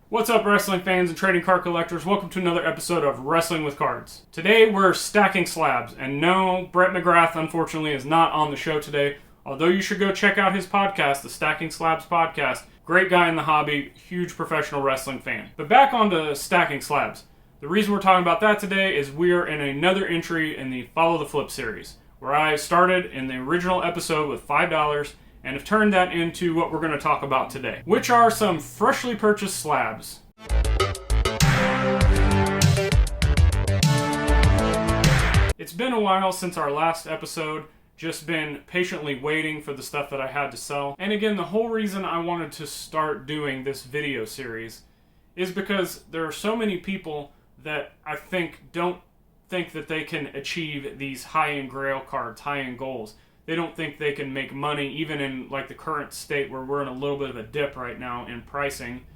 What's up, wrestling fans and trading card collectors? Welcome to another episode of Wrestling with Cards. Today we're stacking slabs, and no, Brett McGrath unfortunately is not on the show today, although you should go check out his podcast, the Stacking Slabs podcast. Great guy in the hobby, huge professional wrestling fan. But back on to stacking slabs. The reason we're talking about that today is we're in another entry in the Follow the Flip series, where I started in the original episode with $5 and have turned that into what we're going to talk about today, which are some freshly purchased slabs. It's been a while since our last episode, just been patiently waiting for the stuff that I had to sell. And again, the whole reason I wanted to start doing this video series is because there are so many people that I think don't think that they can achieve these high-end grail cards, high-end goals. They don't think they can make money, even in like the current state where we're in a little bit of a dip right now in pricing.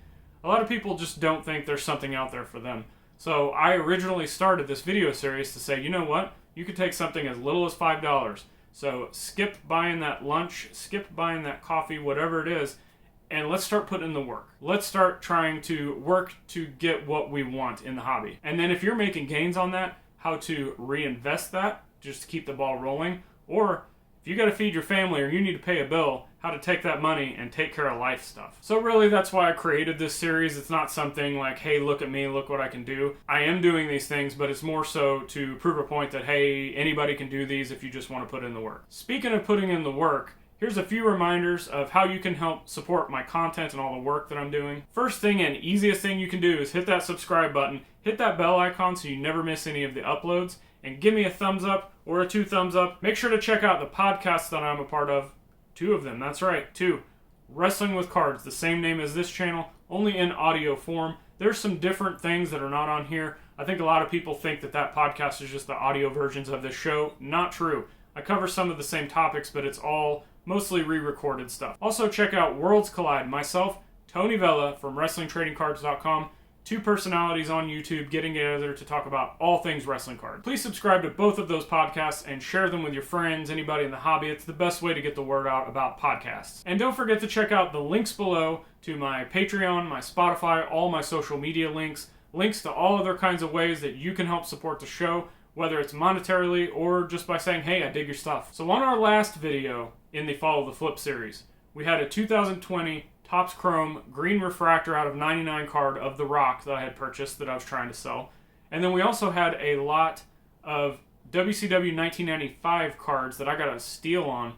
A lot of people just don't think there's something out there for them. So I originally started this video series to say, you know what? You could take something as little as $5. So skip buying that lunch, skip buying that coffee, whatever it is, and let's start putting in the work. Let's start trying to work to get what we want in the hobby. And then if you're making gains on that, how to reinvest that just to keep the ball rolling, or if you got to feed your family or you need to pay a bill, how to take that money and take care of life stuff. So really, that's why I created this series. It's not something like, hey, look at me, look what I can do. I am doing these things, but it's more so to prove a point that, hey, anybody can do these if you just want to put in the work. Speaking of putting in the work, here's a few reminders of how you can help support my content and all the work that I'm doing. First thing and easiest thing you can do is hit that subscribe button, hit that bell icon so you never miss any of the uploads, and give me a thumbs up or a 2 thumbs up. Make sure to check out the podcasts that I'm a part of. 2 of them, that's right, 2. Wrestling with Cards, the same name as this channel, only in audio form. There's some different things that are not on here. I think a lot of people think that that podcast is just the audio versions of this show. Not true. I cover some of the same topics, but it's all mostly re-recorded stuff. Also check out Worlds Collide. Myself, Tony Vella from WrestlingTradingCards.com. 2 personalities on YouTube getting together to talk about all things wrestling cards. Please subscribe to both of those podcasts and share them with your friends, anybody in the hobby. It's the best way to get the word out about podcasts. And don't forget to check out the links below to my Patreon, my Spotify, all my social media links to all other kinds of ways that you can help support the show, whether it's monetarily or just by saying, hey, I dig your stuff. So on our last video in the Follow the Flip series, we had a 2020 Topps Chrome green refractor out of 99 card of The Rock that I had purchased that I was trying to sell. And then we also had a lot of WCW 1995 cards that I got a steal on,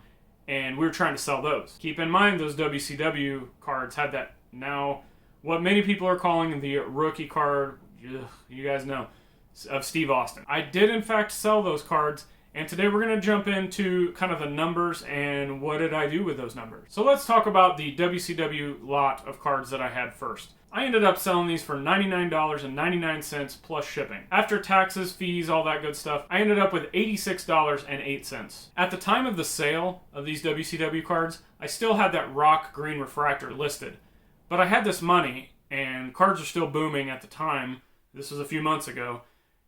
and we were trying to sell those. Keep in mind, those WCW cards had that now, what many people are calling the rookie card, you guys know, of Steve Austin. I did in fact sell those cards, and today we're going to jump into kind of the numbers and what did I do with those numbers. So let's talk about the WCW lot of cards that I had first. I ended up selling these for $99.99 plus shipping. After taxes, fees, all that good stuff, I ended up with $86.08. At the time of the sale of these WCW cards, I still had that Rock green refractor listed. But I had this money, and cards are still booming at the time. This was a few months ago.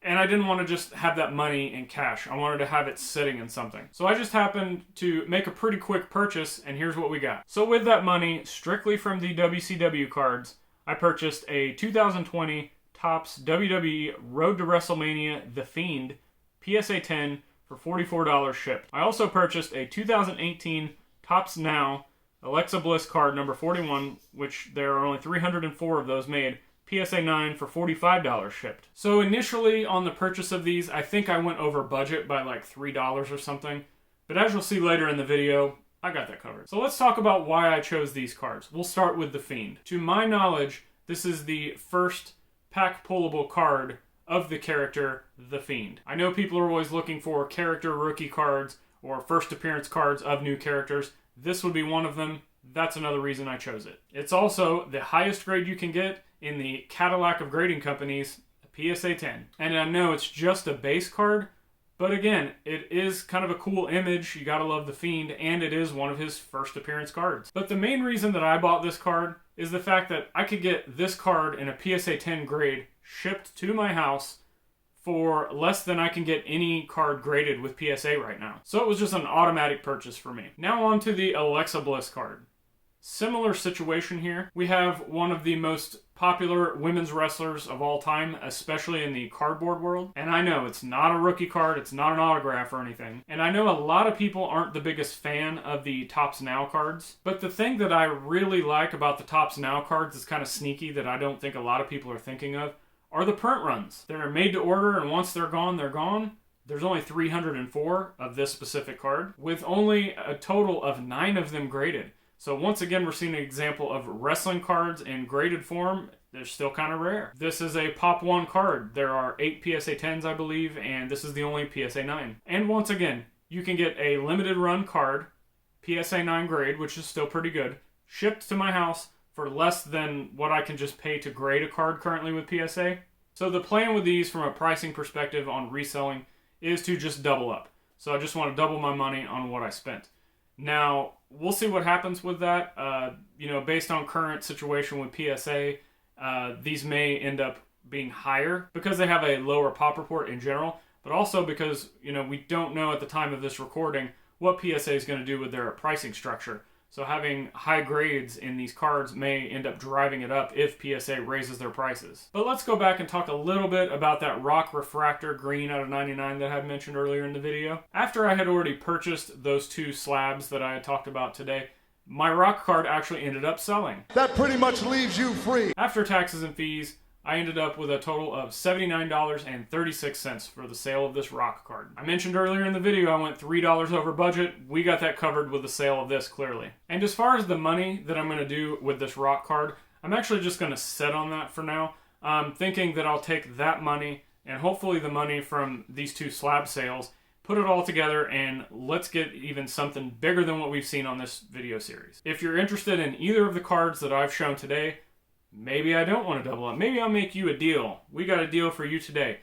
And I didn't want to just have that money in cash. I wanted to have it sitting in something. So I just happened to make a pretty quick purchase, and here's what we got. So with that money, strictly from the WCW cards, I purchased a 2020 Topps WWE Road to WrestleMania The Fiend PSA 10 for $44 shipped. I also purchased a 2018 Topps Now Alexa Bliss card number 41, which there are only 304 of those made, PSA 9 for $45 shipped. So initially on the purchase of these, I think I went over budget by like $3 or something. But as you'll see later in the video, I got that covered. So let's talk about why I chose these cards. We'll start with The Fiend. To my knowledge, this is the first pack pullable card of the character The Fiend. I know people are always looking for character rookie cards or first appearance cards of new characters. This would be one of them. That's another reason I chose it. It's also the highest grade you can get in the Cadillac of grading companies, a PSA 10. And I know it's just a base card, but again, it is kind of a cool image. You gotta love The Fiend, and it is one of his first appearance cards. But the main reason that I bought this card is the fact that I could get this card in a PSA 10 grade shipped to my house for less than I can get any card graded with PSA right now. So it was just an automatic purchase for me. Now on to the Alexa Bliss card. Similar situation here. We have one of the most popular women's wrestlers of all time, especially in the cardboard world. And I know it's not a rookie card, it's not an autograph or anything. And I know a lot of people aren't the biggest fan of the Topps Now cards. But the thing that I really like about the Topps Now cards is kind of sneaky that I don't think a lot of people are thinking of, are the print runs. They're made to order, and once they're gone, they're gone. There's only 304 of this specific card, with only a total of 9 of them graded. So once again, we're seeing an example of wrestling cards in graded form. They're still kind of rare. This is a Pop 1 card. There are 8 PSA 10s, I believe, and this is the only PSA 9. And once again, you can get a limited run card, PSA 9 grade, which is still pretty good, shipped to my house for less than what I can just pay to grade a card currently with PSA. So the plan with these from a pricing perspective on reselling is to just double up. So I just want to double my money on what I spent. Now, we'll see what happens with that. Based on current situation with PSA, these may end up being higher because they have a lower pop report in general, but also because, we don't know at the time of this recording what PSA is going to do with their pricing structure. So having high grades in these cards may end up driving it up if PSA raises their prices. But let's go back and talk a little bit about that Rock Refractor green out of 99 that I had mentioned earlier in the video. After I had already purchased those 2 slabs that I had talked about today, my Rock card actually ended up selling. That pretty much leaves you free. After taxes and fees, I ended up with a total of $79.36 for the sale of this Rock card. I mentioned earlier in the video I went $3 over budget. We got that covered with the sale of this, clearly. And as far as the money that I'm going to do with this Rock card, I'm actually just going to sit on that for now. I'm thinking that I'll take that money and hopefully the money from these 2 slab sales, put it all together, and let's get even something bigger than what we've seen on this video series. If you're interested in either of the cards that I've shown today, maybe I don't want to double up. Maybe I'll make you a deal. We got a deal for you today.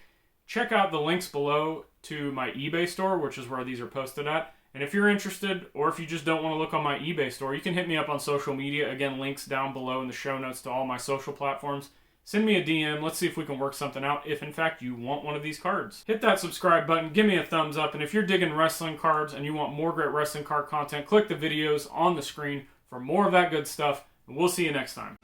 Check out the links below to my eBay store, which is where these are posted at. And if you're interested, or if you just don't want to look on my eBay store, you can hit me up on social media. Again, links down below in the show notes to all my social platforms. Send me a DM. Let's see if we can work something out if, in fact, you want one of these cards. Hit that subscribe button. Give me a thumbs up. And if you're digging wrestling cards and you want more great wrestling card content, click the videos on the screen for more of that good stuff. And we'll see you next time.